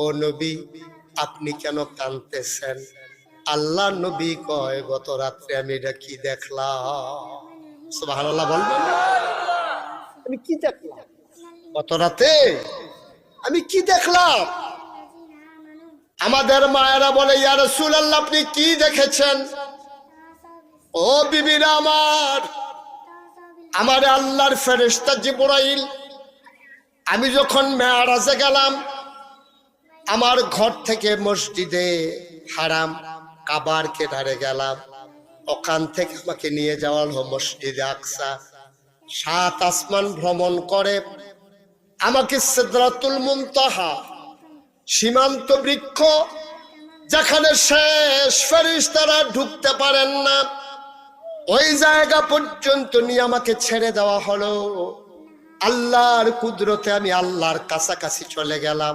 ও নবী আপনি কেন কাঁদতেছেন? আল্লাহ নবী কয় গত রাত্রে আমি এটা কি দেখলাম। সুবহানাল্লাহ বলবেন। আমি কি দেখলাম গত রাতে? আমি কি দেখলাম? আমাদের মায়েরা বলে ইয়া রাসূলুল্লাহ আপনি কি দেখেছেন? ও বিবিরা আমার আল্লাহর ফেরেশতা জিবরাইল আমি যখন মেরাজে গেলাম, আমার ঘর থেকে মসজিদে হারাম কাবার কেদারে গেলাম, ওখান থেকে আমাকে নিয়ে যাওয়া হলো মসজিদে আকসা। 7 আসমান ভ্রমণ করে আমাকে সিদরাতুল মুনতাহা সীমান্ত বৃক্ষ, যেখানে শেষ ফেরেশতারা ঢুকতে পারেন না, ওই জায়গা পর্যন্ত নিয়ে আমাকে ছেড়ে দেওয়া হলো। আল্লাহর কুদরতে আমি আল্লাহর কাছাকাছি চলে গেলাম।